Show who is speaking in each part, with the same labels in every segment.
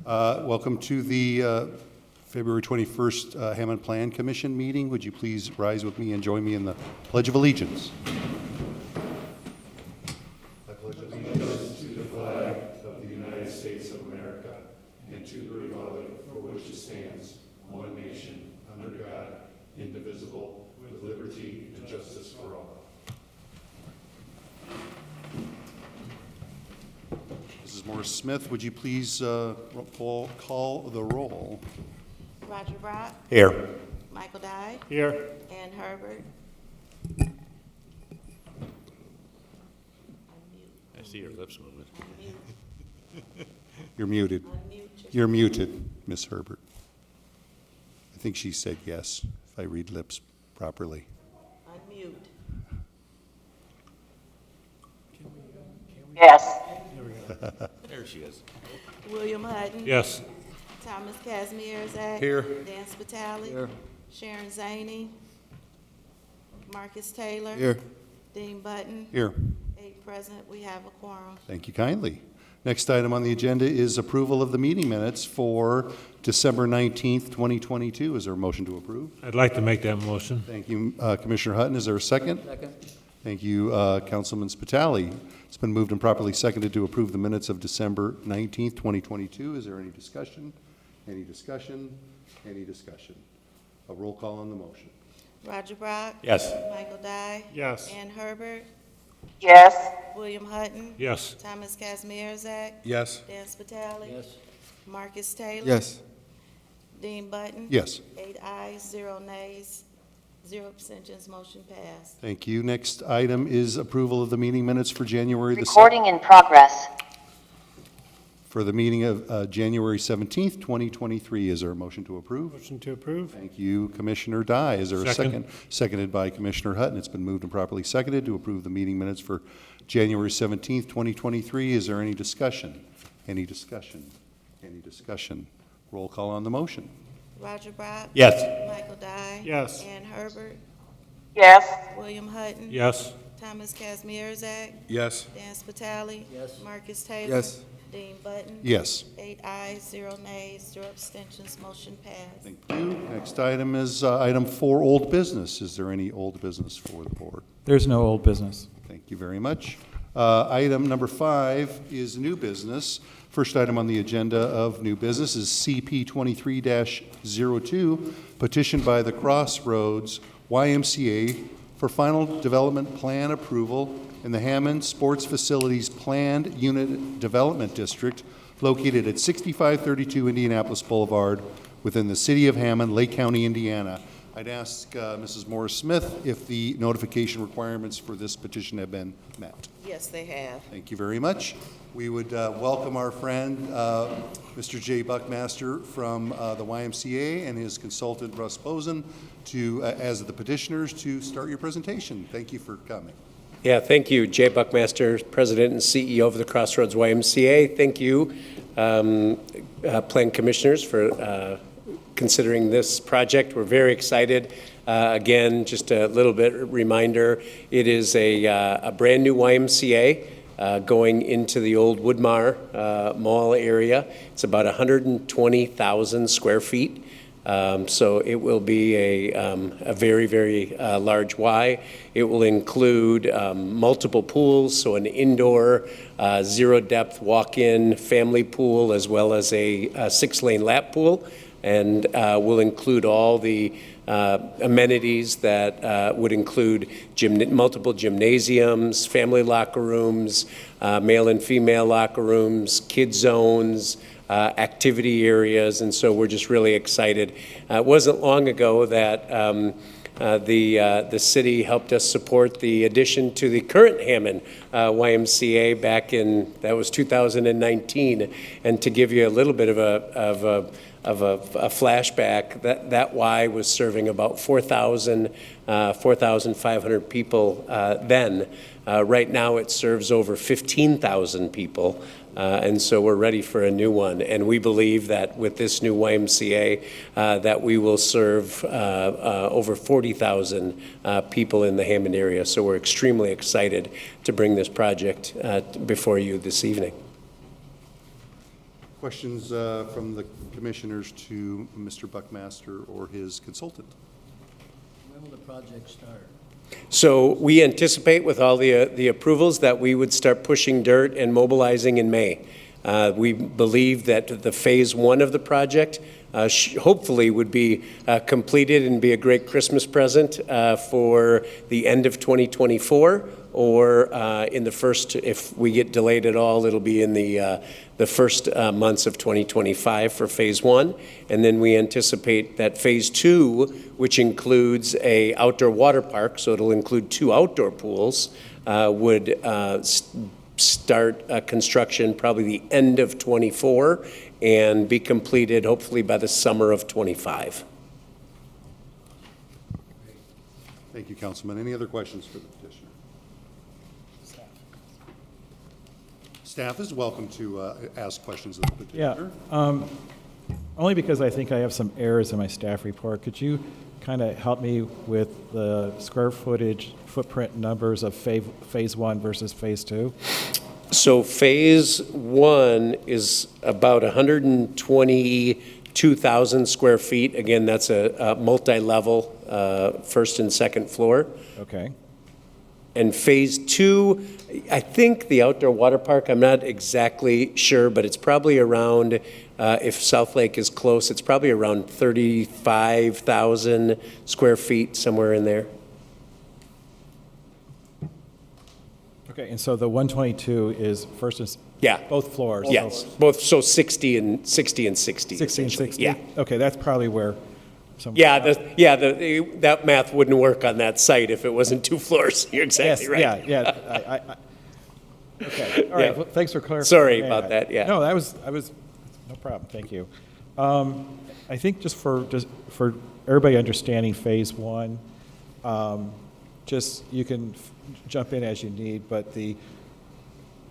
Speaker 1: Welcome to the February 21st Hammond Plan Commission meeting. Would you please rise with me and join me in the Pledge of Allegiance? I pledge allegiance to the flag of the United States of America and to the republic for which it stands, one nation, under God, indivisible, with liberty and justice for all. Mrs. Morris-Smith, would you please call the roll?
Speaker 2: Roger Brock.
Speaker 1: Here.
Speaker 2: Michael Dye.
Speaker 3: Here.
Speaker 2: Ann Herbert.
Speaker 3: I see your lips moving.
Speaker 1: You're muted. You're muted, Miss Herbert. I think she said yes, if I read lips properly.
Speaker 2: Unmute.
Speaker 4: Yes.
Speaker 3: There she is.
Speaker 2: William Hutton.
Speaker 3: Yes.
Speaker 2: Thomas Kazmierzak.
Speaker 1: Here.
Speaker 2: Dan Spitali.
Speaker 1: Here.
Speaker 2: Sharon Zaney. Marcus Taylor.
Speaker 1: Here.
Speaker 2: Dean Button.
Speaker 1: Here.
Speaker 2: 8 present. We have a quorum.
Speaker 1: Thank you kindly. Next item on the agenda is approval of the meeting minutes for December 19th, 2022. Is there a motion to approve?
Speaker 3: I'd like to make that motion.
Speaker 1: Thank you, Commissioner Hutton. Is there a second?
Speaker 4: Second.
Speaker 1: Thank you, Councilman Spitali. It's been moved and properly seconded to approve the minutes of December 19th, 2022. Is there any discussion? Any discussion? Any discussion? A roll call on the motion.
Speaker 2: Roger Brock.
Speaker 3: Yes.
Speaker 2: Michael Dye.
Speaker 3: Yes.
Speaker 2: Ann Herbert.
Speaker 4: Yes.
Speaker 2: William Hutton.
Speaker 3: Yes.
Speaker 2: Thomas Kazmierzak.
Speaker 1: Yes.
Speaker 2: Dan Spitali.
Speaker 4: Yes.
Speaker 2: Marcus Taylor.
Speaker 5: Yes.
Speaker 2: Dean Button.
Speaker 1: Yes.
Speaker 2: 8 ayes, 0 nays, 0 abstentions. Motion passed.
Speaker 1: Thank you. Next item is approval of the meeting minutes for January the
Speaker 4: Recording in progress.
Speaker 1: for the meeting of January 17th, 2023. Is there a motion to approve?
Speaker 3: Motion to approve.
Speaker 1: Thank you, Commissioner Dye. Is there a second?
Speaker 3: Second.
Speaker 1: Seconded by Commissioner Hutton. It's been moved and properly seconded to approve the meeting minutes for January 17th, 2023. Is there any discussion? Any discussion? Any discussion? Roll call on the motion.
Speaker 2: Roger Brock.
Speaker 3: Yes.
Speaker 2: Michael Dye.
Speaker 3: Yes.
Speaker 2: Ann Herbert.
Speaker 4: Yes.
Speaker 2: William Hutton.
Speaker 3: Yes.
Speaker 2: Thomas Kazmierzak.
Speaker 1: Yes.
Speaker 2: Dan Spitali.
Speaker 4: Yes.
Speaker 2: Marcus Taylor.
Speaker 5: Yes.
Speaker 2: Dean Button.
Speaker 1: Yes.
Speaker 2: 8 ayes, 0 nays, 0 abstentions. Motion passed.
Speaker 1: Thank you. Next item is item 4, old business. Is there any old business for the board?
Speaker 5: There's no old business.
Speaker 1: Thank you very much. Item number 5 is new business. First item on the agenda of new business is CP 23-02, petitioned by the Crossroads YMCA for final development plan approval in the Hammond Sports Facilities Planned Unit Development District located at 6532 Indianapolis Boulevard within the city of Hammond, Lake County, Indiana. I'd ask Mrs. Morris-Smith if the notification requirements for this petition have been met.
Speaker 2: Yes, they have.
Speaker 1: Thank you very much. We would welcome our friend, Mr. Jay Buckmaster from the YMCA and his consultant, Russ Posen, to, as the petitioners, to start your presentation. Thank you for coming.
Speaker 6: Yeah, thank you, Jay Buckmaster, President and CEO of the Crossroads YMCA. Thank you, Plan Commissioners, for considering this project. We're very excited. Again, just a little bit reminder, it is a brand new YMCA going into the old Woodmar Mall area. It's about 120,000 square feet. So it will be a very, very large Y. It will include multiple pools, so an indoor, zero-depth walk-in family pool, as well as a 6-lane lap pool, and will include all the amenities that would include multiple gymnasiums, family locker rooms, male and female locker rooms, kid zones, activity areas, and so we're just really excited. It wasn't long ago that the city helped us support the addition to the current Hammond YMCA back in, that was 2019, and to give you a little bit of a flashback, that Y was serving about 4,500 people then. Right now it serves over 15,000 people. And so we're ready for a new one. And we believe that with this new YMCA, that we will serve over 40,000 people in the Hammond area. So we're extremely excited to bring this project before you this evening.
Speaker 1: Questions from the commissioners to Mr. Buckmaster or his consultant?
Speaker 5: When will the project start?
Speaker 6: So we anticipate with all the approvals that we would start pushing dirt and mobilizing in May. We believe that the phase one of the project hopefully would be completed and be a great Christmas present for the end of 2024, or in the first, if we get delayed at all, it'll be in the first months of 2025 for phase one. And then we anticipate that phase two, which includes a outdoor water park, so it'll include 2 outdoor pools, would start construction probably the end of '24 and be completed hopefully by the summer of '25.
Speaker 1: Thank you, Councilman. Any other questions for the petitioner? Staff is welcome to ask questions of the petitioner.
Speaker 7: Yeah, only because I think I have some errors in my staff report. Could you kind of help me with the square footage footprint numbers of phase one versus phase two?
Speaker 6: So phase one is about 122,000 square feet. Again, that's a multi-level first and second floor.
Speaker 7: Okay.
Speaker 6: And phase two, I think the outdoor water park, I'm not exactly sure, but it's probably around, if South Lake is close, it's probably around 35,000 square feet, somewhere in there.
Speaker 7: Okay, and so the 122 is first and,
Speaker 6: Yeah.
Speaker 7: both floors?
Speaker 6: Yes,
Speaker 7: so
Speaker 6: both, so 60 and 60 and 60.
Speaker 7: 60 and
Speaker 6: essentially.
Speaker 7: 60?
Speaker 6: Yeah.
Speaker 7: Okay, that's probably where some.
Speaker 6: Yeah, that math wouldn't work on that site if it wasn't 2 floors. You're exactly right.
Speaker 7: Yeah. Okay, all right,
Speaker 6: Yeah.
Speaker 7: well, thanks for clarifying.
Speaker 6: Sorry about that, yeah.
Speaker 7: No, I was, no problem, thank you. I think just for everybody understanding phase one, you can jump in as you need, but the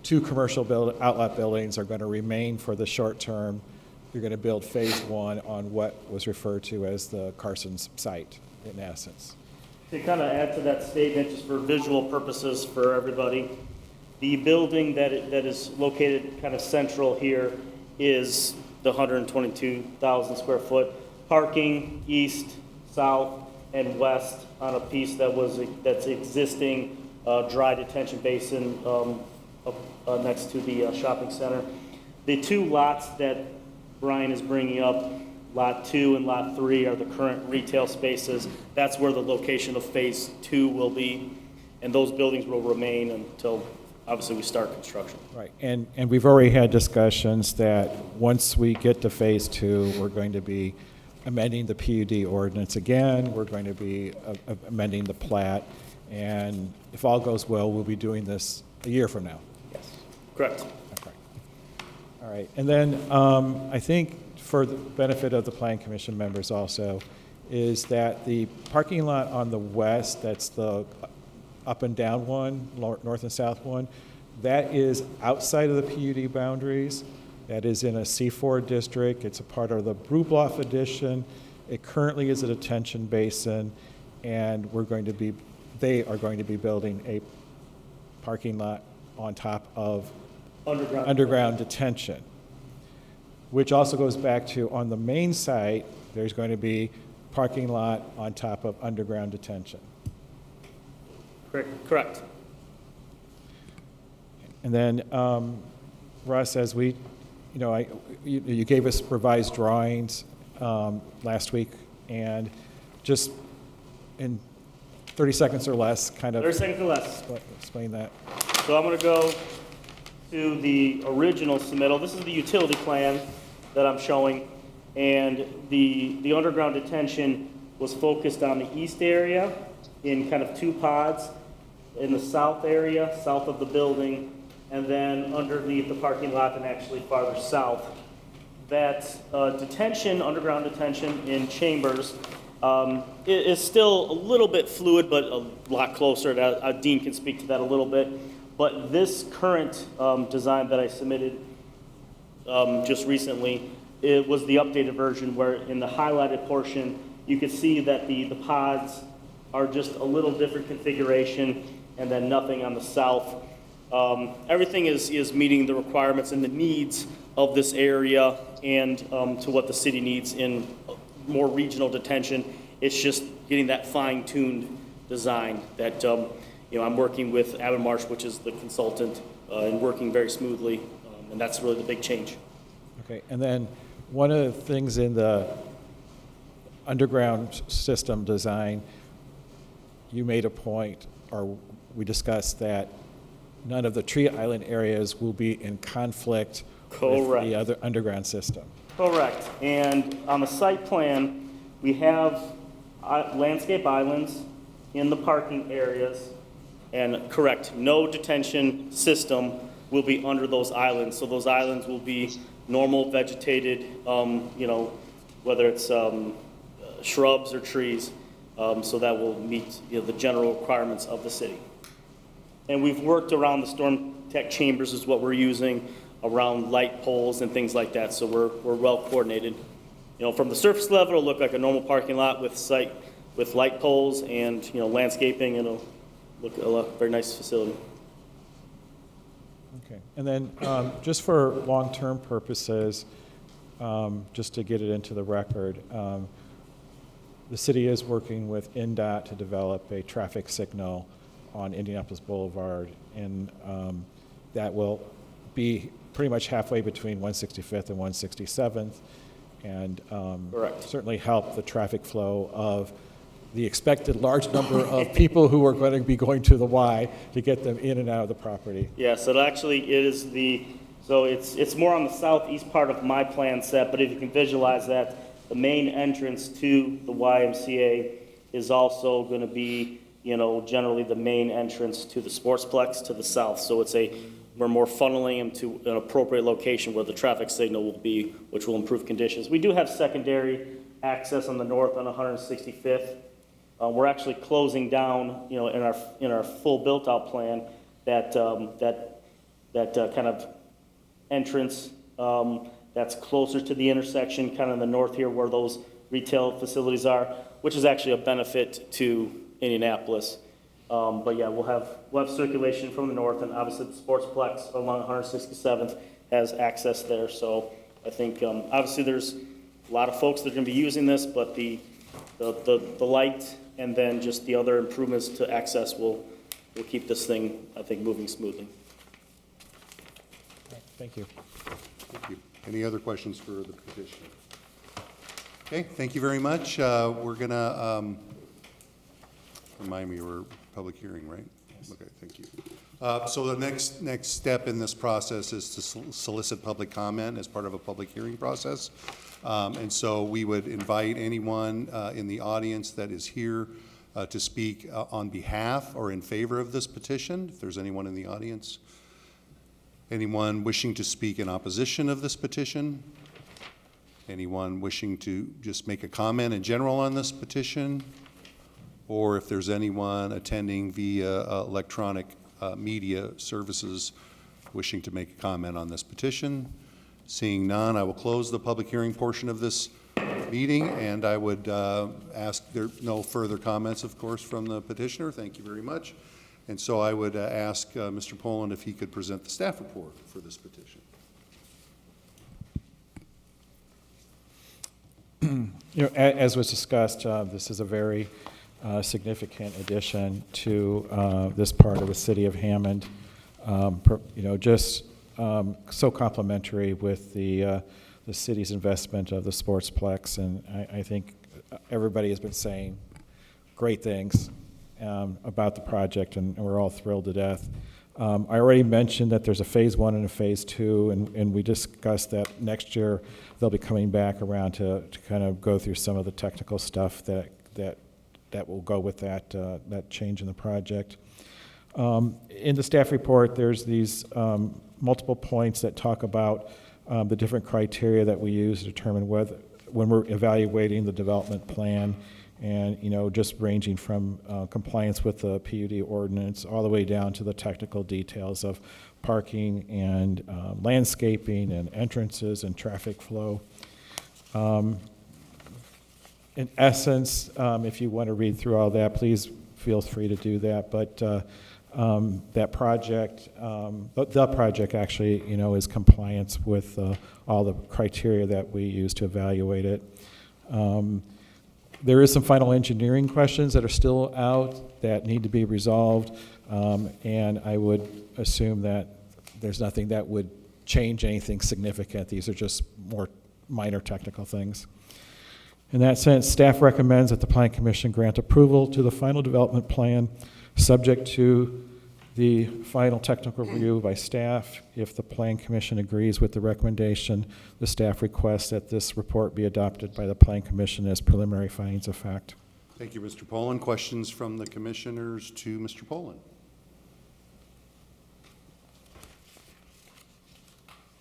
Speaker 7: 2 commercial outlet buildings are going to remain for the short term. You're going to build phase one on what was referred to as the Carson's site, in essence.
Speaker 8: To kind of add to that statement, just for visual purposes for everybody, the building that is located kind of central here is the 122,000 square foot. Parking east, south, and west on a piece that's existing dry detention basin next to the shopping center. The 2 lots that Brian is bringing up, Lot 2 and Lot 3, are the current retail spaces. That's where the location of phase 2 will be, and those buildings will remain until, obviously, we start construction.
Speaker 7: Right, and we've already had discussions that once we get to phase 2, we're going to be amending the PUD ordinance again, we're going to be amending the plat, and if all goes well, we'll be doing this a year from now.
Speaker 8: Yes. Correct.
Speaker 7: Okay. All right, and then I think for the benefit of the Plan Commission members also, is that the parking lot on the west, that's the up and down one, north and south one, that is outside of the PUD boundaries. That is in a C4 district. It's a part of the Brubloff addition. It currently is a detention basin, and they are going to be building a parking lot on top of underground detention, which also goes back to, on the main site, there's going to be parking lot on top of underground detention.
Speaker 8: Correct.
Speaker 7: And then, Russ, as we, you gave us revised drawings last week, and just in 30 seconds or less, kind of
Speaker 8: 30 seconds or less.
Speaker 7: Explain that.
Speaker 8: So I'm going to go to the original submittal. This is the utility plan that I'm showing, and the underground detention was focused on the east area in kind of 2 pods, in the south area, south of the building, and then underneath the parking lot and actually farther south. That detention, underground detention in chambers, is still a little bit fluid, but a lot closer. Dean can speak to that a little bit. But this current design that I submitted just recently, it was the updated version, where in the highlighted portion, you could see that the pods are just a little different configuration, and then nothing on the south. Everything is meeting the requirements and the needs of this area and to what the city needs in more regional detention. It's just getting that fine-tuned design that, I'm working with Hammond, which is the consultant, and working very smoothly, and that's really the big change.
Speaker 7: Okay, and then one of the things in the underground system design, you made a point, or we discussed that none of the tree island areas will be in conflict with
Speaker 8: Correct.
Speaker 7: the other underground system.
Speaker 8: Correct. And on the site plan, we have landscape islands in the parking areas. And correct, no detention system will be under those islands. So those islands will be normal vegetated, whether it's shrubs or trees. So that will meet the general requirements of the city. And we've worked around the storm tech chambers is what we're using, around light poles and things like that. So we're well coordinated. From the surface level, it'll look like a normal parking lot with light poles and landscaping, and it'll look a very nice facility.
Speaker 7: Okay, and then just for long-term purposes, just to get it into the record, the city is working with NDOT to develop a traffic signal on Indianapolis Boulevard, and that will be pretty much halfway between 165th and 167th, and
Speaker 8: Correct.
Speaker 7: certainly help the traffic flow of the expected large number of people who are going to be going to the Y to get them in and out of the property.
Speaker 8: Yeah, so it actually is it's more on the southeast part of my plan set, but if you can visualize that, the main entrance to the YMCA is also going to be, generally the main entrance to the Sportsplex to the south. So we're more funneling them to an appropriate location where the traffic signal will be, which will improve conditions. We do have secondary access on the north on 165th. We're actually closing down, in our full built-out plan, that kind of entrance that's closer to the intersection, kind of in the north here where those retail facilities are, which is actually a benefit to Indianapolis. But yeah, we'll have circulation from the north, and obviously the Sportsplex along 167th has access there. So I think obviously there's a lot of folks that are going to be using this, but the light and then just the other improvements to access will keep this thing, I think, moving smoothly.
Speaker 7: Thank you.
Speaker 1: Thank you. Any other questions for the petitioner? Okay, thank you very much. We're going to, remind me, we're public hearing, right? Yes. Okay, thank you. So the next step in this process is to solicit public comment as part of a public hearing process. And so we would invite anyone in the audience that is here to speak on behalf or in favor of this petition, if there's anyone in the audience. Anyone wishing to speak in opposition of this petition? Anyone wishing to just make a comment in general on this petition? Or if there's anyone attending via electronic media services wishing to make a comment on this petition? Seeing none, I will close the public hearing portion of this meeting, and I would ask there no further comments, of course, from the petitioner. Thank you very much. And so I would ask Mr. Poland if he could present the staff report for this petition.
Speaker 7: As was discussed, this is a very significant addition to this part of the city of Hammond. Just so complementary with the city's investment of the Sportsplex, and I think everybody has been saying great things about the project, and we're all thrilled to death. I already mentioned that there's a phase 1 and a phase 2, and we discussed that next year they'll be coming back around to kind of go through some of the technical stuff that will go with that change in the project. In the staff report, there's these multiple points that talk about the different criteria that we use to determine whether, when we're evaluating the development plan, and just ranging from compliance with the PUD ordinance all the way down to the technical details of parking and landscaping and entrances and traffic flow. In essence, if you want to read through all that, please feel free to do that. But that project, the project actually, is compliance with all the criteria that we use to evaluate it. There is some final engineering questions that are still out that need to be resolved, and I would assume that there's nothing that would change anything significant. These are just more minor technical things. In that sense, staff recommends that the Plan Commission grant approval to the final development plan, subject to the final technical review by staff. If the Plan Commission agrees with the recommendation, the staff requests that this report be adopted by the Plan Commission as preliminary findings of fact.
Speaker 1: Thank you, Mr. Poland. Questions from the commissioners to Mr. Poland?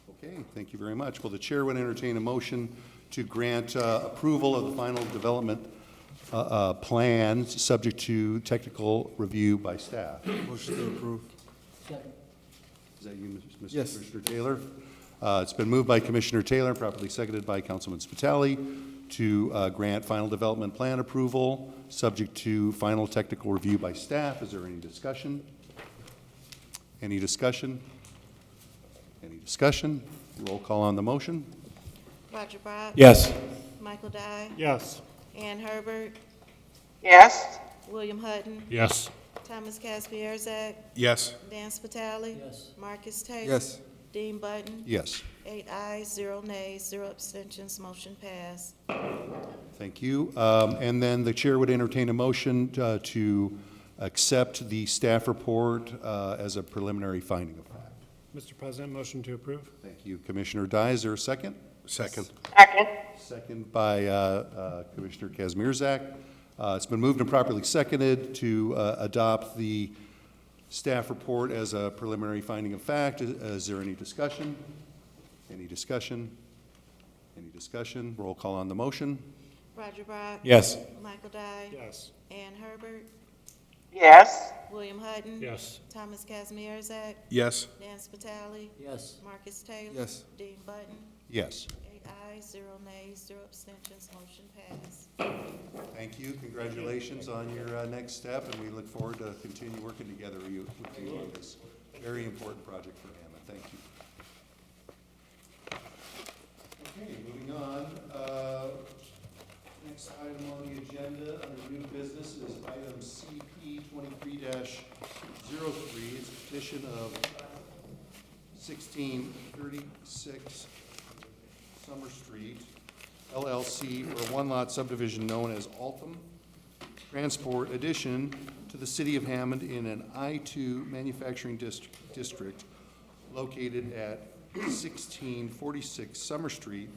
Speaker 1: Okay, thank you very much. Well, the chair would entertain a motion to grant approval of the final development plan, subject to technical review by staff.
Speaker 9: Motion to approve.
Speaker 5: Second.
Speaker 1: Is that you, Mr.
Speaker 9: Yes.
Speaker 1: Commissioner Taylor? It's been moved by Commissioner Taylor, properly seconded by Councilman Spitali, to grant final development plan approval, subject to final technical review by staff. Is there any discussion? Any discussion? Any discussion? Roll call on the motion.
Speaker 2: Roger Brock.
Speaker 7: Yes.
Speaker 2: Michael Dye.
Speaker 3: Yes.
Speaker 2: Ann Herbert.
Speaker 4: Yes.
Speaker 2: William Hutton.
Speaker 3: Yes.
Speaker 2: Thomas Caspierzak.
Speaker 9: Yes.
Speaker 2: Dan Spitali.
Speaker 5: Yes.
Speaker 2: Marcus Taylor.
Speaker 9: Yes.
Speaker 2: Dean Button.
Speaker 1: Yes.
Speaker 2: 8 ayes, 0 nays, 0 abstentions, motion passed.
Speaker 1: Thank you. And then the chair would entertain a motion to accept the staff report as a preliminary finding of fact.
Speaker 3: Mr. President, motion to approve?
Speaker 1: Thank you. Commissioner Dye, is there a second?
Speaker 9: Second.
Speaker 4: Second.
Speaker 1: Second by Commissioner Kazmierzak. It's been moved and properly seconded to adopt the staff report as a preliminary finding of fact. Is there any discussion? Any discussion? Any discussion? Roll call on the motion.
Speaker 2: Roger Brock.
Speaker 7: Yes.
Speaker 2: Michael Dye.
Speaker 3: Yes.
Speaker 2: Ann Herbert.
Speaker 4: Yes.
Speaker 2: William Hutton.
Speaker 3: Yes.
Speaker 2: Thomas Caspierzak.
Speaker 9: Yes.
Speaker 2: Dan Spitali.
Speaker 5: Yes.
Speaker 2: Marcus Taylor.
Speaker 9: Yes.
Speaker 2: Dean Button.
Speaker 1: Yes.
Speaker 2: 8 ayes, 0 nays, 0 abstentions, motion passed.
Speaker 1: Thank you. Congratulations on your next step, and we look forward to continue working together with you on this very important project for Hammond. Thank you. Okay, moving on. Next item on the agenda under new business is item CP 23-03. It's a petition of 1636 Summer Street, LLC, for a one-lot subdivision known as Altum Transport addition to the city of Hammond in an I-2 manufacturing district located at 1646 Summer Street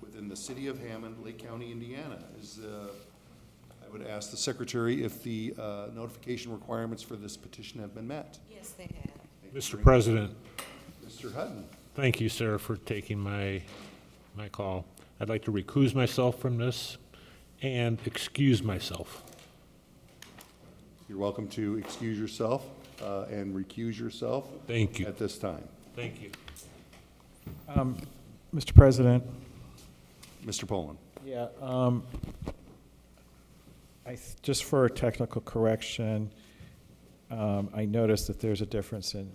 Speaker 1: within the city of Hammond, Lake County, Indiana. I would ask the secretary if the notification requirements for this petition have been met.
Speaker 2: Yes, they have.
Speaker 1: Thank you
Speaker 3: Mr.
Speaker 1: very
Speaker 3: President,
Speaker 1: much. Mr. Hutton.
Speaker 3: thank you, sir, for taking my call. I'd like to recuse myself from this and excuse myself.
Speaker 1: You're welcome to excuse yourself and recuse yourself.
Speaker 3: Thank you.
Speaker 1: At this time.
Speaker 3: Thank you.
Speaker 7: Mr. President,
Speaker 1: Mr. Poland.
Speaker 7: yeah, just for a technical correction, I noticed that there's a difference in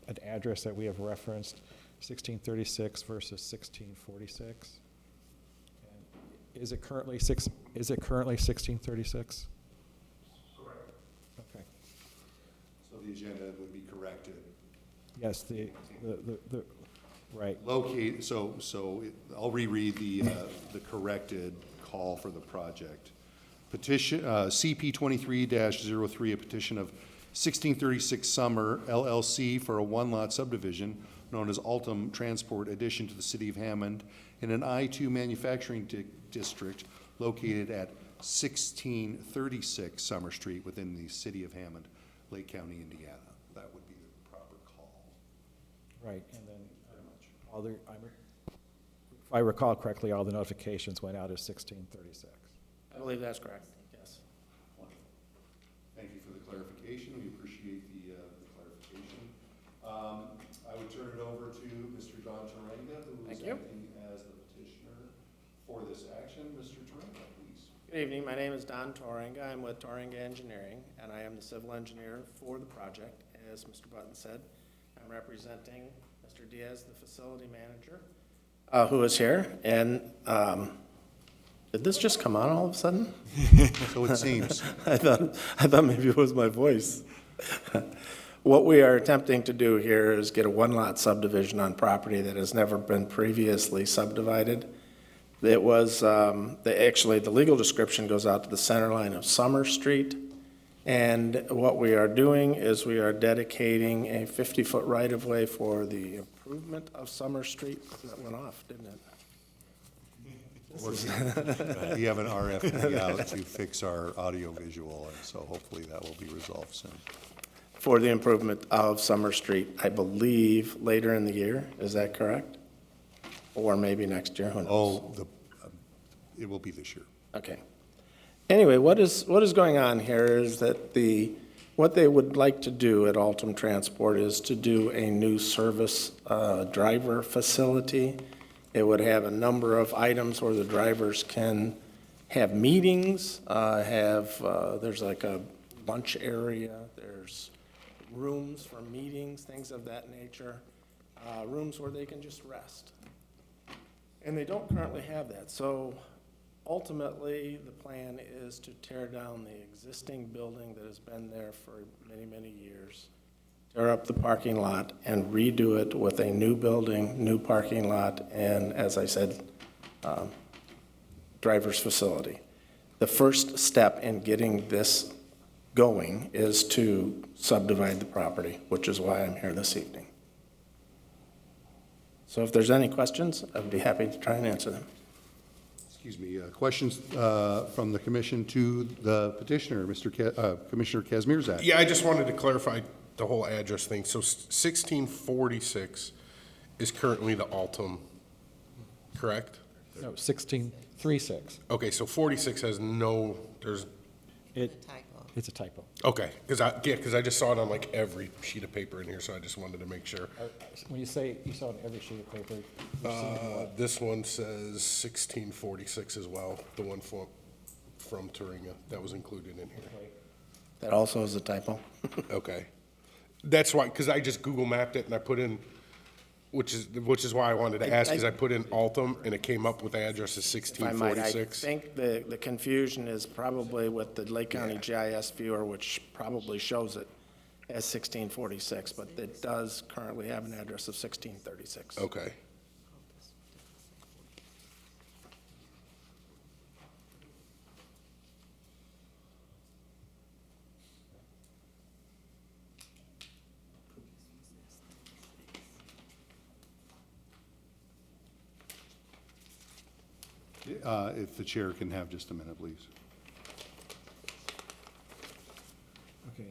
Speaker 7: an address that we have referenced, 1636 versus 1646. And is it currently 1636?
Speaker 1: Correct.
Speaker 7: Okay.
Speaker 1: So the agenda would be corrected.
Speaker 7: Yes, the right.
Speaker 1: Locate, I'll reread the corrected call for the project. Petition, CP 23-03, a petition of 1636 Summer LLC for a one-lot subdivision known as Altum Transport addition to the city of Hammond in an I-2 manufacturing district located at 1636 Summer Street within the city of Hammond, Lake County, Indiana. That would be the proper call.
Speaker 7: Right, and then if I recall correctly, all the notifications went out as 1636.
Speaker 6: I believe that's correct, yes.
Speaker 1: Wonderful. Thank you for the clarification. We appreciate the clarification. I would turn it over to Mr. John Terenga, who is acting as the petitioner for this action. Mr. Terenga, please.
Speaker 9: Good evening, my name is Don Toringa. I'm with Toringa Engineering, and I am the civil engineer for the project. As Mr. Button said, I'm representing Mr. Diaz, the facility manager, who is here. And did this just come on all of a sudden?
Speaker 1: So it seems.
Speaker 9: I thought maybe it was my voice. What we are attempting to do here is get a one-lot subdivision on property that has never been previously subdivided. It was, actually, the legal description goes out to the center line of Summer Street. And what we are doing is we are dedicating a 50-foot right-of-way for the improvement of Summer Street. That went off, didn't it?
Speaker 1: We have an RFP out to fix our audio visual, and so hopefully that will be resolved soon.
Speaker 9: For the improvement of Summer Street, I believe later in the year. Is that correct? Or maybe next year, who knows?
Speaker 1: It will be this year.
Speaker 9: Okay. Anyway, what is going on here is that what they would like to do at Altum Transport is to do a new service driver facility. It would have a number of items where the drivers can have meetings, there's like a lunch area, there's rooms for meetings, things of that nature, rooms where they can just rest. And they don't currently have that. So ultimately, the plan is to tear down the existing building that has been there for many, many years, tear up the parking lot, and redo it with a new building, new parking lot, and, as I said, driver's facility. The first step in getting this going is to subdivide the property, which is why I'm here this evening. So if there's any questions, I'd be happy to try and answer them.
Speaker 1: Excuse me, questions from the commission to the petitioner, Commissioner Kazmierzak?
Speaker 10: Yeah, I just wanted to clarify the whole address thing. So 1646 is currently the Altum, correct?
Speaker 7: No, 1636.
Speaker 10: Okay, so 46 has no, there's,
Speaker 7: It's a typo.
Speaker 10: okay, because I just saw it on like every sheet of paper in here, so I just wanted to make sure.
Speaker 7: When you say you saw it in every sheet of paper, you're seeing what?
Speaker 10: This one says 1646 as well, the one from Turinga, that was included in here.
Speaker 9: That also is a typo.
Speaker 10: Okay. That's why, because I just Google mapped it and I put in, which is why I wanted to ask, because I put in Altum and it came up with the address as
Speaker 9: If I might, I
Speaker 10: 1646.
Speaker 9: think the confusion is probably with the Lake County GIS viewer, which probably shows it as 1646, but it does currently have an address of 1636.
Speaker 10: Okay.
Speaker 1: If the chair can have just a minute, please.
Speaker 7: Okay.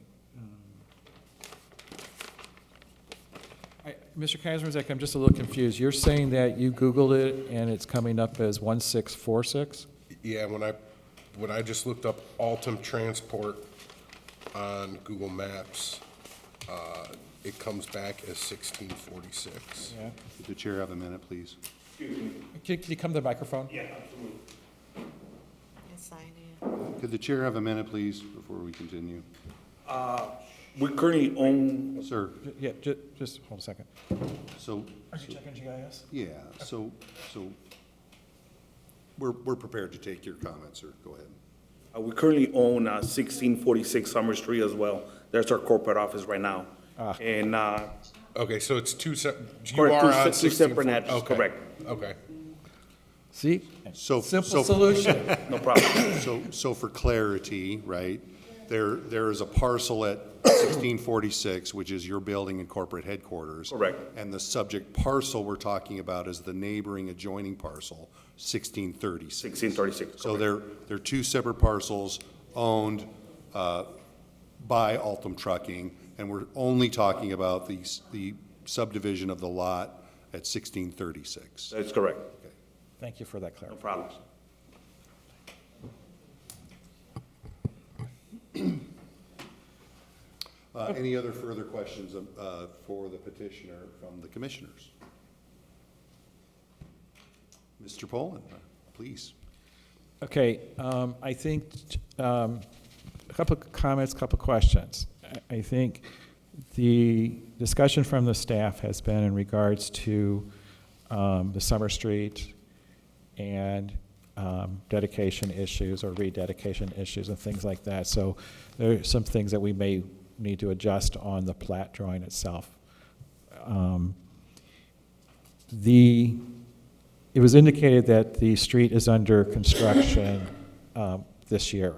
Speaker 7: Mr. Kazmierzak, I'm just a little confused. You're saying that you Googled it and it's coming up as 1646?
Speaker 10: Yeah, when I just looked up Altum Transport on Google Maps, it comes back as 1646.
Speaker 7: Yeah.
Speaker 1: Could the chair have a minute, please?
Speaker 7: Can you come to the microphone?
Speaker 8: Yeah, absolutely.
Speaker 2: And sign in.
Speaker 1: Could the chair have a minute, please, before we continue?
Speaker 11: We currently own,
Speaker 1: Sir,
Speaker 7: Yeah, just hold a second.
Speaker 1: so,
Speaker 7: Are you checking GIS?
Speaker 1: yeah, so we're prepared to take your comments, sir. Go ahead.
Speaker 11: we currently own 1646 Summer Street as well. There's our corporate office right now.
Speaker 7: Ah.
Speaker 11: And,
Speaker 10: Okay, so it's you
Speaker 11: correct,
Speaker 10: are on
Speaker 11: two separate
Speaker 10: 1640
Speaker 11: addresses,
Speaker 10: okay,
Speaker 11: correct.
Speaker 10: Okay.
Speaker 7: See?
Speaker 1: So
Speaker 7: Simple solution.
Speaker 11: No problem.
Speaker 1: So for clarity, right, there is a parcel at 1646, which is your building and corporate headquarters.
Speaker 11: Correct.
Speaker 1: And the subject parcel we're talking about is the neighboring adjoining parcel, 1636.
Speaker 11: 1636,
Speaker 1: So
Speaker 11: correct.
Speaker 1: they're two separate parcels owned by Altum Trucking, and we're only talking about the subdivision of the lot at 1636.
Speaker 11: That's correct.
Speaker 7: Thank you for that
Speaker 11: No
Speaker 7: clarification.
Speaker 11: problem.
Speaker 1: Any other further questions for the petitioner from the commissioners? Mr. Poland, please.
Speaker 7: Okay, I think a couple of comments, couple of questions. I think the discussion from the staff has been in regards to the Summer Street and dedication issues or rededication issues and things like that. So there are some things that we may need to adjust on the plat drawing itself. It was indicated that the street is under construction this year.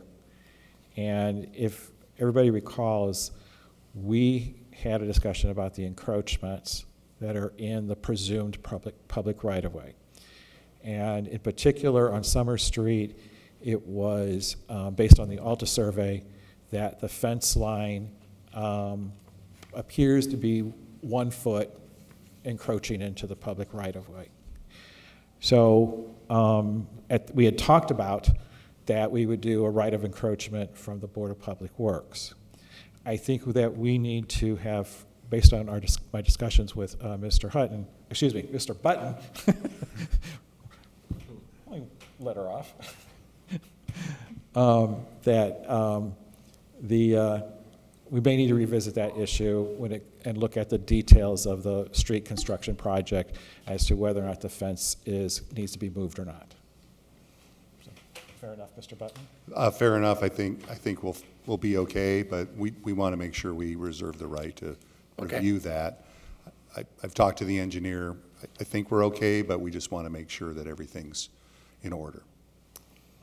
Speaker 7: And if everybody recalls, we had a discussion about the encroachments that are in the presumed public right-of-way. And in particular, on Summer Street, it was based on the Alta survey that the fence line appears to be 1 foot encroaching into the public right-of-way. So we had talked about that we would do a right of encroachment from the Board of Public Works. I think that we need to have, based on my discussions with Mr. Button, only let her off, we may need to revisit that issue and look at the details of the street construction project as to whether or not the fence needs to be moved or not. So, fair enough, Mr. Button?
Speaker 1: Fair enough. I think we'll be okay, but we want to make sure we reserve the right to review that. I've talked to the engineer. I think we're okay, but we just want to make sure that everything's in order.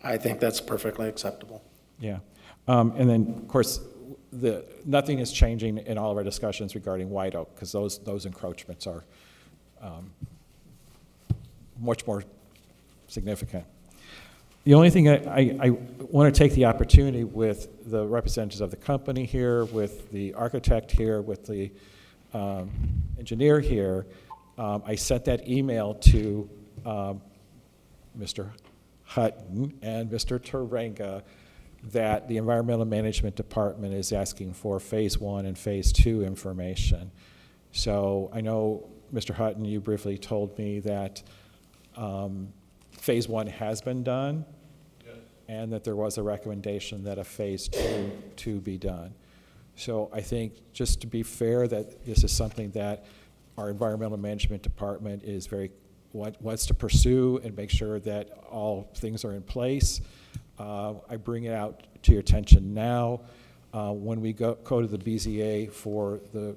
Speaker 9: I think that's perfectly acceptable.
Speaker 7: Yeah. And then, of course, nothing is changing in all of our discussions regarding White Oak, because those encroachments are much more significant. The only thing I want to take the opportunity with the representatives of the company here, with the architect here, with the engineer here, I sent that email to Mr. Hutton and Mr. Turenga that the Environmental Management Department is asking for Phase 1 and Phase 2 information. So I know, Mr. Hutton, you briefly told me that Phase 1 has been done, yes, and that there was a recommendation that a Phase 2 be done. So I think, just to be fair, that this is something that our Environmental Management Department is wants to pursue and make sure that all things are in place. I bring it out to your attention now. When we go to the BZA for the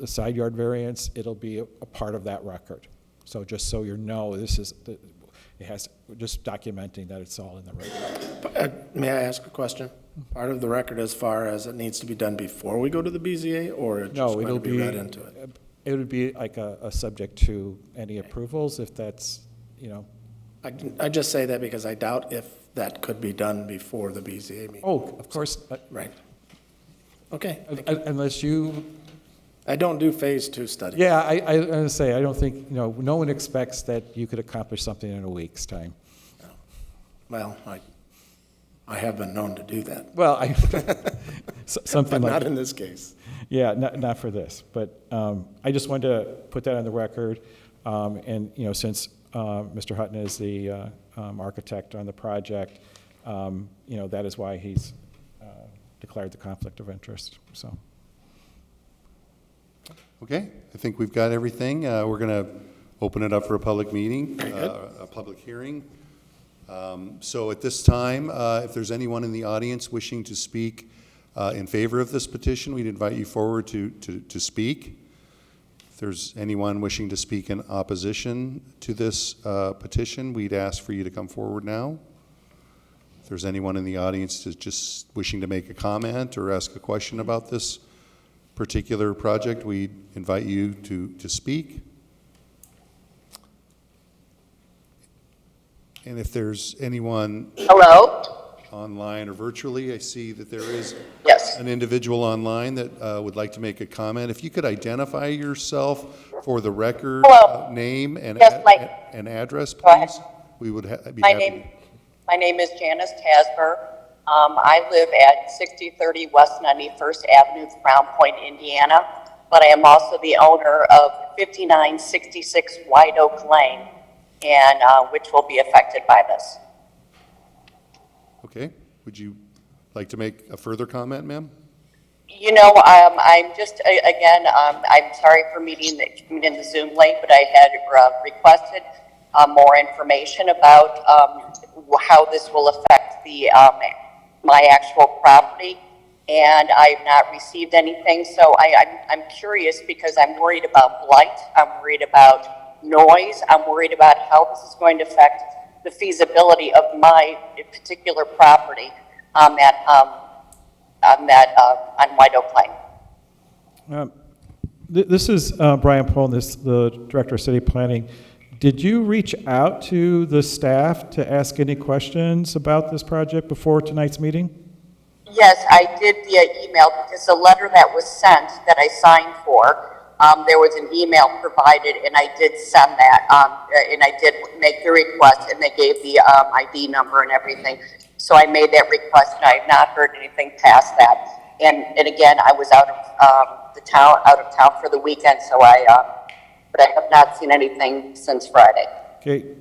Speaker 7: side yard variance, it'll be a part of that record. So just so you know, just documenting that it's all in the record.
Speaker 9: May I ask a question? Part of the record as far as it needs to be done before we go to the BZA, or it's just going to be read into it?
Speaker 7: It would be like a subject to any approvals, if that's,
Speaker 9: I just say that because I doubt if that could be done before the BZA meeting.
Speaker 7: Oh, of course.
Speaker 9: Right. Okay.
Speaker 7: Unless you...
Speaker 9: I don't do Phase 2 studies.
Speaker 7: Yeah, I was going to say, I don't think, no one expects that you could accomplish something in a week's time.
Speaker 9: Well, I have been known to do that.
Speaker 7: Well, something
Speaker 9: but
Speaker 7: like...
Speaker 9: not in this case.
Speaker 7: Yeah, not for this. But I just wanted to put that on the record. And, since Mr. Hutton is the architect on the project, that is why he's declared the conflict of interest, so.
Speaker 1: Okay, I think we've got everything. We're going to open it up for a public meeting, a public hearing. So at this time, if there's anyone in the audience wishing to speak in favor of this petition, we'd invite you forward to speak. If there's anyone wishing to speak in opposition to this petition, we'd ask for you to come forward now. If there's anyone in the audience that's just wishing to make a comment or ask a question about this particular project, we invite you to speak. And if there's anyone online or virtually, I see that there is an individual online that would like to make a comment. If you could identify yourself for the record, name and address, please. We would be happy.
Speaker 12: My name is Janice Tasper. I live at 6030 West 91st Avenue, Crown Point, Indiana, but I am also the owner of 5966 White Oak Lane, and which will be affected by this.
Speaker 1: Okay. Would you like to make a further comment, ma'am?
Speaker 12: You know, I'm just, again, I'm sorry for coming in the Zoom late, but I had requested more information about how this will affect my actual property, and I've not received anything. So I'm curious because I'm worried about blight, I'm worried about noise, I'm worried about how this is going to affect the feasibility of my particular property on White Oak Lane.
Speaker 7: This is Brian Polnis, the Director of City Planning. Did you reach out to the staff to ask any questions about this project before tonight's meeting?
Speaker 12: Yes, I did via email because the letter that was sent that I signed for, there was an email provided, and I did send that, and I did make the request, and they gave the ID number and everything. So I made that request, and I have not heard anything past that. And again, I was out of town for the weekend, so but I have not seen anything since Friday.
Speaker 7: Okay.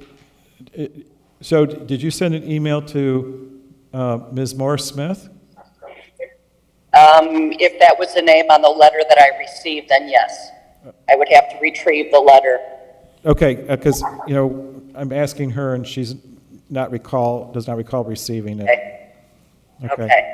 Speaker 7: So did you send an email to Ms. Morris Smith?
Speaker 12: If that was the name on the letter that I received, then yes. I would have to retrieve the letter.
Speaker 7: Okay, because, I'm asking her and she's does not recall receiving it.
Speaker 12: Okay.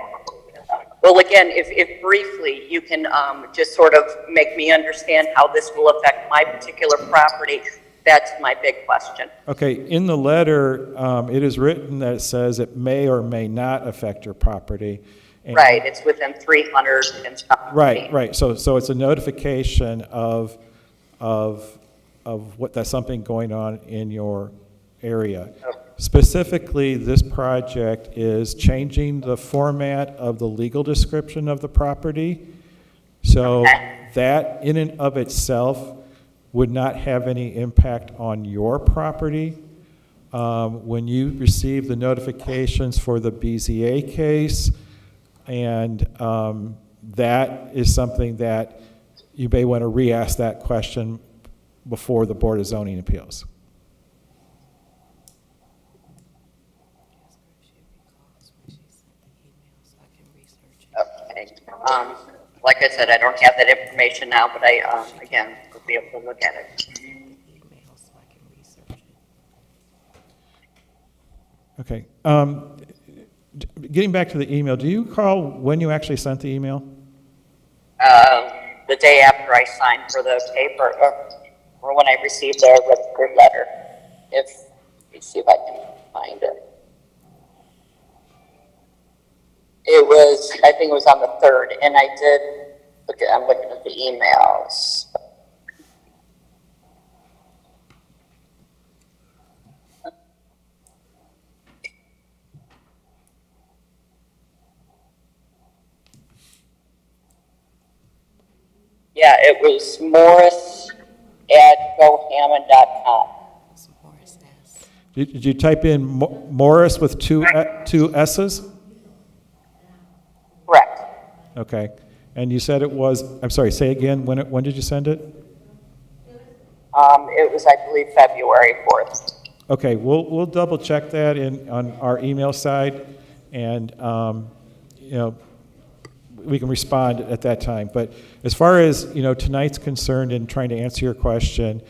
Speaker 12: Well, again, if briefly you can just sort of make me understand how this will affect my particular property, that's my big question.
Speaker 7: Okay, in the letter, it is written that it says it may or may not affect your property.
Speaker 12: Right, it's within 300 and something.
Speaker 7: Right. So it's a notification of that's something going on in your area.
Speaker 12: Okay.
Speaker 7: Specifically, this project is changing the format of the legal description of the property. So that in and of itself would not have any impact on your property. When you receive the notifications for the BZA case, and that is something that you may want to re-ask that question before the Board of Zoning Appeals.
Speaker 12: Okay. Like I said, I don't have that information now, but I, again, will be able to look at it.
Speaker 7: Okay. Getting back to the email, do you recall when you actually sent the email?
Speaker 12: The day after I signed for the paper, or when I received the registered letter. Let me see if I can find it. I think it was on the 3rd, and I'm looking at the emails. Yeah, it was morris@gohammond.com.
Speaker 7: Did you type in Morris with two S's?
Speaker 12: Correct.
Speaker 7: Okay. And you said it was, I'm sorry, say again, when did you send it?
Speaker 12: It was, I believe, February 4th.
Speaker 7: Okay, we'll double check that on our email side, and we can respond at that time. But as far as tonight's concerned in trying to answer your question,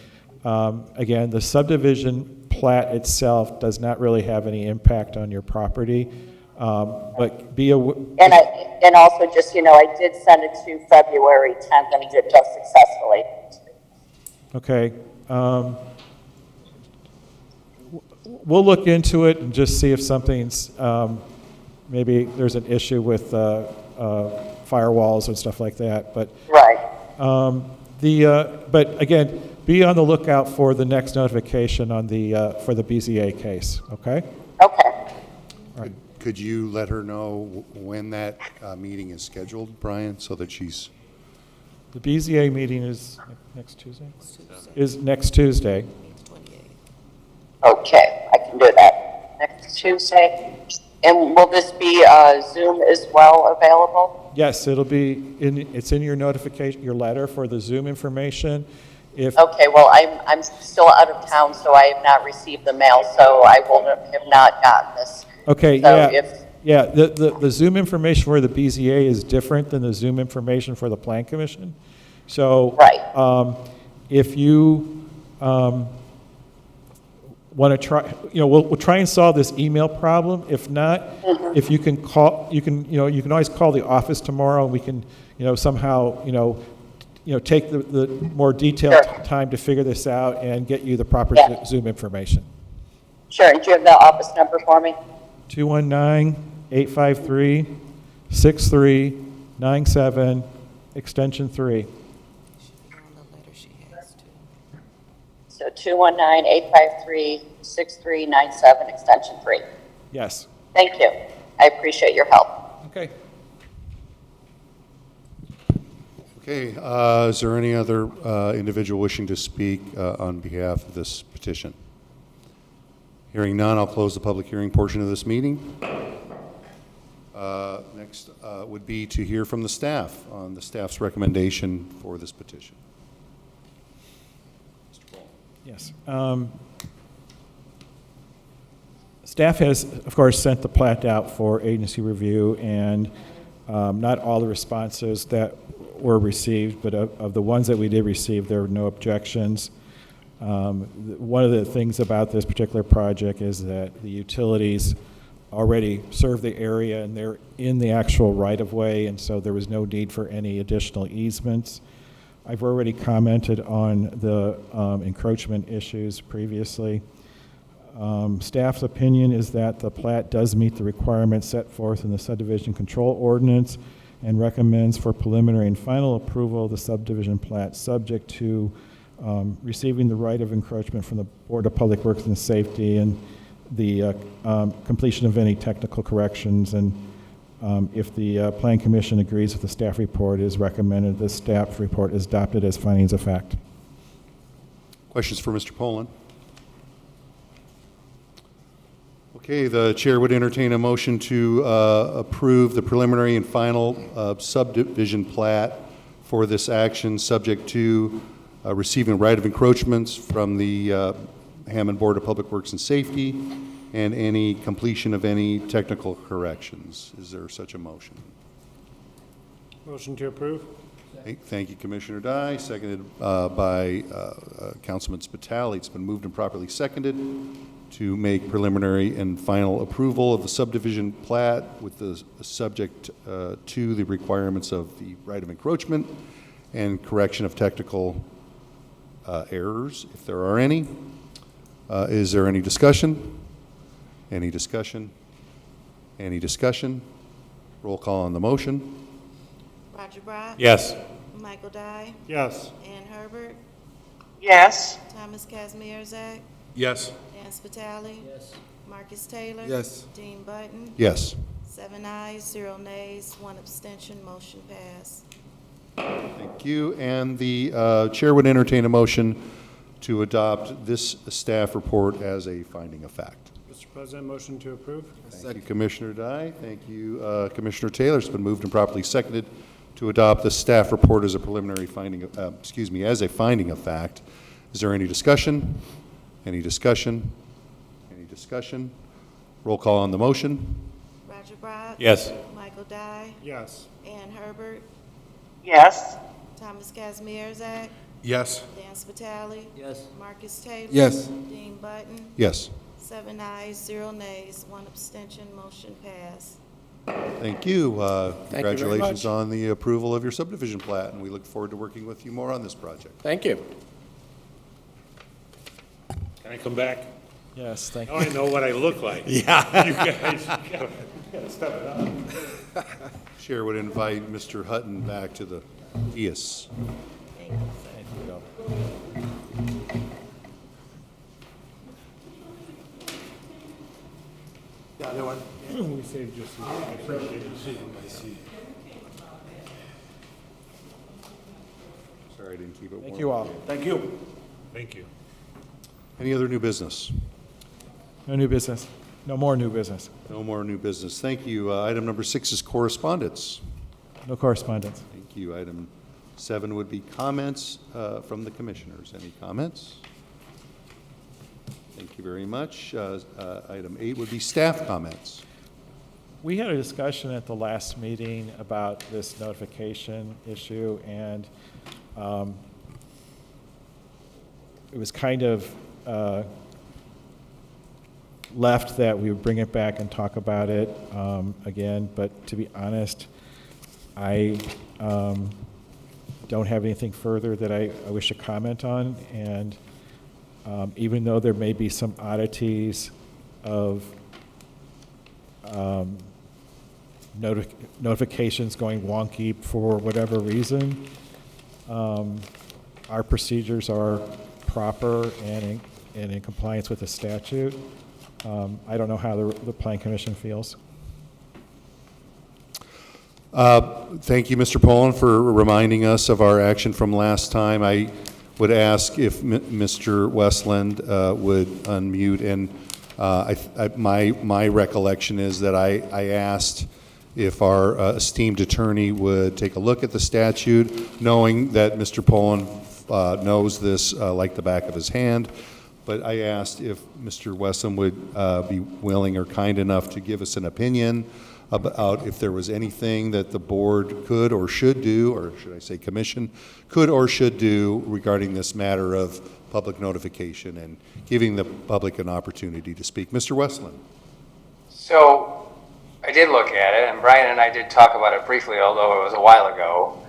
Speaker 7: again, the subdivision plat itself does not really have any impact on your property, but be aware.
Speaker 12: And also just I did send it to February 10th, and I did just successfully.
Speaker 7: Okay. We'll look into it and just see if something's, maybe there's an issue with firewalls and stuff like that. But
Speaker 12: right.
Speaker 7: But again, be on the lookout for the next notification on for the BZA case. Okay.
Speaker 12: Okay.
Speaker 7: All right.
Speaker 1: Could you let her know when that meeting is scheduled, Brian, so that she's...
Speaker 7: The BZA meeting is next Tuesday? Is next Tuesday.
Speaker 12: Okay, I can do that. Next Tuesday. And will this be Zoom as well available?
Speaker 7: Yes, it'll be it's in your notification, your letter for the Zoom information.
Speaker 12: Okay, well, I'm still out of town, so I have not received the mail, so I will have not gotten this.
Speaker 7: Okay,
Speaker 12: so
Speaker 7: yeah. Yeah, the Zoom information for the BZA is different than the Zoom information for the Plan Commission. So,
Speaker 12: Right.
Speaker 7: if you want to try, we'll try and solve this email problem. If not, if you can call, you can always call the office tomorrow, and we can, somehow, take the more detailed time to figure this out and get you the proper Zoom information.
Speaker 12: Sure, and do you have the office number for me?
Speaker 7: 219-853-6397, extension 3.
Speaker 12: So 219-853-6397, extension 3.
Speaker 7: Yes.
Speaker 12: Thank you. I appreciate your help.
Speaker 7: Okay.
Speaker 1: Okay, is there any other individual wishing to speak on behalf of this petition? Hearing none, I'll close the public hearing portion of this meeting. Next would be to hear from the staff on the staff's recommendation for this petition. Mr. Paul.
Speaker 7: Yes. Staff has, of course, sent the plat out for agency review, and not all the responses that were received, but of the ones that we did receive, there were no objections. One of the things about this particular project is that the utilities already serve the area, and they're in the actual right-of-way, and so there was no need for any additional easements. I've already commented on the encroachment issues previously. Staff's opinion is that the plat does meet the requirements set forth in the subdivision control ordinance, and recommends for preliminary and final approval of the subdivision plat, subject to receiving the right of encroachment from the Board of Public Works and Safety, and the completion of any technical corrections. And if the Plan Commission agrees with the staff report, is recommended the staff report is adopted as findings of fact.
Speaker 1: Questions for Mr. Poland? Okay, the chair would entertain a motion to approve the preliminary and final subdivision plat for this action, subject to receiving right of encroachments from the Hammond Board of Public Works and Safety and any completion of any technical corrections. Is there such a motion?
Speaker 3: Motion to approve?
Speaker 1: Thank you, Commissioner Dye. Seconded by Councilman Spitali. It's been moved and properly seconded to make preliminary and final approval of the subdivision plat with the subject to the requirements of the right of encroachment and correction of technical errors, if there are any. Is there any discussion? Any discussion? Any discussion? Roll call on the motion.
Speaker 2: Roger Brock?
Speaker 6: Yes.
Speaker 2: Michael Dye?
Speaker 3: Yes.
Speaker 2: Ann Herbert?
Speaker 4: Yes.
Speaker 2: Thomas Kazmierzak?
Speaker 10: Yes.
Speaker 2: Dan Spitali?
Speaker 5: Yes.
Speaker 2: Marcus Taylor?
Speaker 10: Yes.
Speaker 2: Dean Button?
Speaker 1: Yes.
Speaker 2: 7 ayes, 0 nays, 1 abstention, motion passed.
Speaker 1: Thank you. And the chair would entertain a motion to adopt this staff report as a finding of fact.
Speaker 3: Mr. President, motion to approve?
Speaker 1: Thank you, Commissioner Dye. Thank you, Commissioner Taylor. It's been moved and properly seconded to adopt the staff report as a preliminary finding, as a finding of fact. Is there any discussion? Any discussion? Any discussion? Roll call on the motion.
Speaker 2: Roger Brock?
Speaker 6: Yes.
Speaker 2: Michael Dye?
Speaker 3: Yes.
Speaker 2: Ann Herbert?
Speaker 4: Yes.
Speaker 2: Thomas Kazmierzak?
Speaker 10: Yes.
Speaker 2: Dan Spitali?
Speaker 5: Yes.
Speaker 2: Marcus Taylor?
Speaker 10: Yes.
Speaker 2: Dean Button?
Speaker 1: Yes.
Speaker 2: 7 ayes, 0 nays, 1 abstention, motion passed.
Speaker 1: Thank you.
Speaker 9: you very
Speaker 1: Congratulations
Speaker 9: much.
Speaker 1: on the approval of your subdivision plat, and we look forward to working with you more on this project.
Speaker 9: Thank you.
Speaker 3: Can I come back?
Speaker 7: Yes, thank
Speaker 3: Now
Speaker 7: you.
Speaker 3: I know what I look like. Yeah. You guys gotta step it up.
Speaker 1: Chair would invite Mr. Hutton back to the dais.
Speaker 2: Thank you, sir.
Speaker 3: We saved just. I appreciate it.
Speaker 1: Sorry, I didn't keep it warm.
Speaker 7: Thank you all.
Speaker 11: Thank you.
Speaker 3: Thank you.
Speaker 1: Any other new business?
Speaker 7: No new business. No more new business.
Speaker 1: No more new business. Thank you. Item number 6 is correspondence.
Speaker 7: No correspondence.
Speaker 1: Thank you. Item 7 would be comments from the commissioners. Any comments? Thank you very much. Item 8 would be staff comments.
Speaker 7: We had a discussion at the last meeting about this notification issue, and it was kind of left that we would bring it back and talk about it again, but to be honest, I don't have anything further that I wish to comment on, and even though there may be some oddities of notifications going wonky for whatever reason, our procedures are proper and in compliance with the statute. I don't know how the Plan Commission feels.
Speaker 1: Thank you, Mr. Poland, for reminding us of our action from last time. I would ask if Mr. Westland would unmute, and my recollection is that I asked if our esteemed attorney would take a look at the statute, knowing that Mr. Poland knows this like the back of his hand. But I asked if Mr. Westland would be willing or kind enough to give us an opinion about if there was anything that the board could or should do, or should I say commission, could or should do regarding this matter of public notification and giving the public an opportunity to speak. Mr. Westland.
Speaker 13: So I did look at it, and Brian and I did talk about it briefly, although it was a while ago.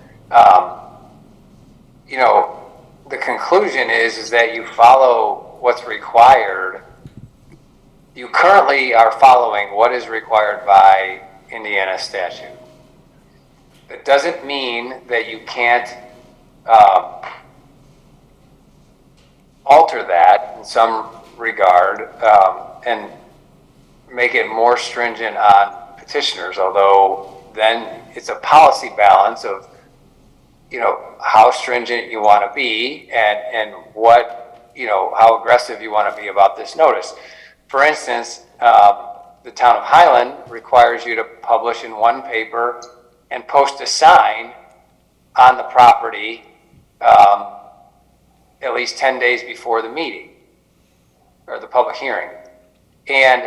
Speaker 13: The conclusion is that you follow what's required. You currently are following what is required by Indiana statute. That doesn't mean that you can't alter that in some regard and make it more stringent on petitioners, although then it's a policy balance of how stringent you want to be and what, how aggressive you want to be about this notice. For instance, the town of Highland requires you to publish in one paper and post a sign on the property at least 10 days before the meeting or the public hearing. And,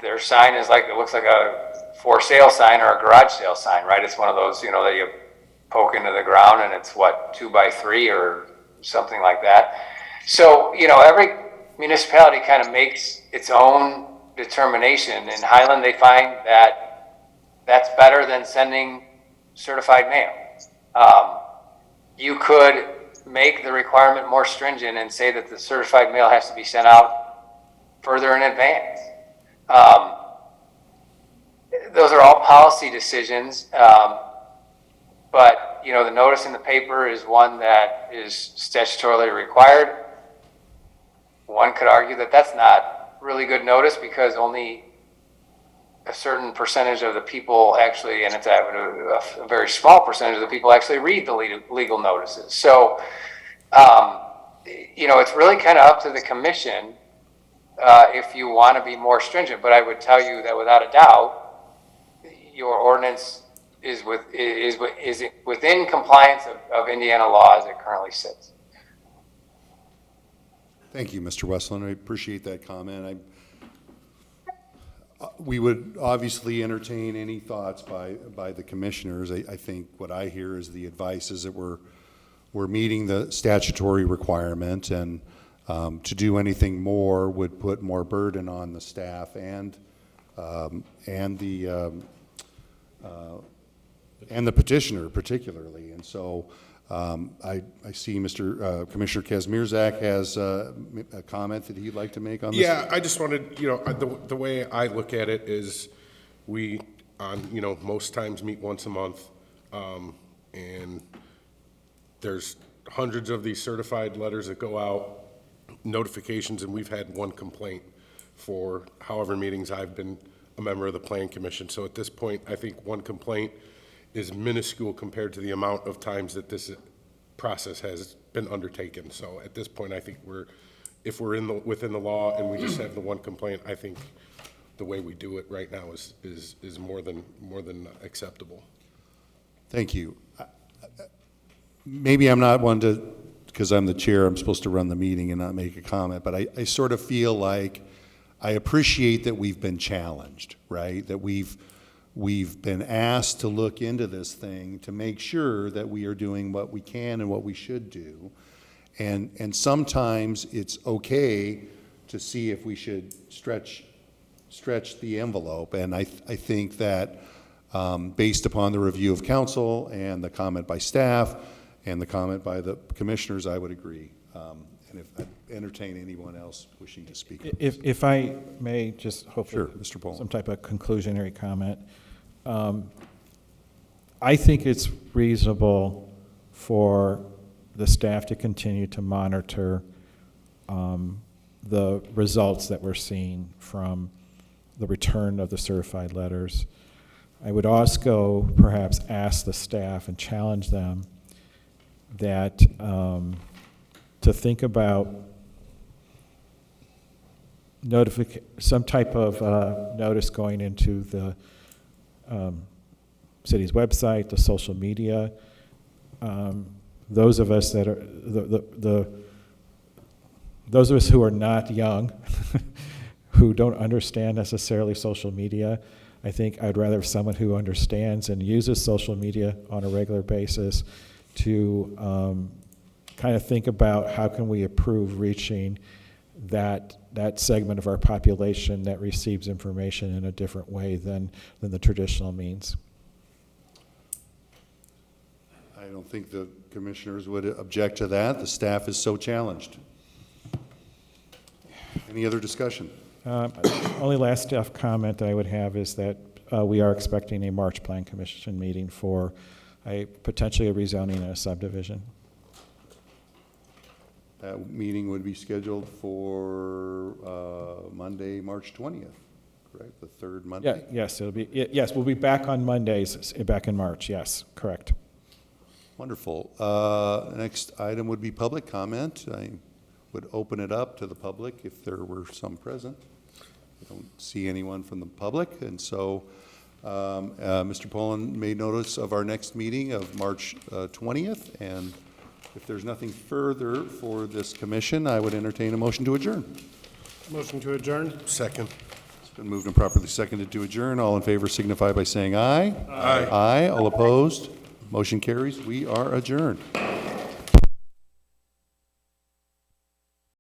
Speaker 13: their sign is it looks like a for sale sign or a garage sale sign, right? It's one of those, that you poke into the ground, and it's 2 by 3 or something like that. So, every municipality kind of makes its own determination. In Highland, they find that that's better than sending certified mail. You could make the requirement more stringent and say that the certified mail has to be sent out further in advance. Those are all policy decisions, but the notice in the paper is one that is statutorily required. One could argue that that's not really good notice because only a certain percentage of the people actually, and it's a very small percentage of the people actually read the legal notices. So, it's really kind of up to the commission if you want to be more stringent. But I would tell you that without a doubt, your ordinance is within compliance of Indiana law as it currently sits.
Speaker 1: Thank you, Mr. Westland. I appreciate that comment. We would obviously entertain any thoughts by the commissioners. I think what I hear is the advice is that we're meeting the statutory requirement, and to do anything more would put more burden on the staff and the petitioner particularly. And so I see Commissioner Kazmierzak has a comment that he'd like to make on this.
Speaker 10: Yeah, I just wanted, the way I look at it is we, most times meet once a month, and there's hundreds of these certified letters that go out, notifications, and we've had one complaint for however meetings I've been a member of the Plan Commission. So at this point, I think one complaint is minuscule compared to the amount of times that this process has been undertaken. So at this point, I think if we're within the law and we just have the one complaint, I think the way we do it right now is more than acceptable.
Speaker 1: Thank you. Maybe I'm not one to, because I'm the chair, I'm supposed to run the meeting and not make a comment, but I sort of feel like I appreciate that we've been challenged, right? That we've been asked to look into this thing to make sure that we are doing what we can and what we should do. And sometimes it's okay to see if we should stretch the envelope. And I think that based upon the review of council and the comment by staff and the comment by the commissioners, I would agree. And if I entertain anyone else wishing to speak.
Speaker 7: If I may just hopefully.
Speaker 1: Sure, Mr. Poland.
Speaker 7: Some type of conclusionary comment. I think it's reasonable for the staff to continue to monitor the results that we're seeing from the return of the certified letters. I would also perhaps ask the staff and challenge them that to think about some type of notice going into the city's website, the social media. Those of us that are those of us who are not young, who don't understand necessarily social media, I think I'd rather have someone who understands and uses social media on a regular basis to kind of think about how can we improve reaching that segment of our population that receives information in a different way than the traditional means.
Speaker 1: I don't think the commissioners would object to that. The staff is so challenged. Any other discussion?
Speaker 7: Only last staff comment that I would have is that we are expecting a March Plan Commission meeting for potentially a rezoning and a subdivision.
Speaker 1: That meeting would be scheduled for Monday, March 20th, correct? The third Monday?
Speaker 7: Yeah, yes, yes, we'll be back on Mondays, back in March, yes, correct.
Speaker 1: Wonderful. Next item would be public comment. I would open it up to the public if there were some present. I don't see anyone from the public, and so Mr. Poland made notice of our next meeting of March 20th, and if there's nothing further for this commission, I would entertain a motion to adjourn.
Speaker 10: Motion to adjourn? Second.
Speaker 1: It's been moved and properly seconded to adjourn. All in favor signify by saying aye.
Speaker 10: Aye.
Speaker 1: Aye. All opposed? Motion carries. We are adjourned.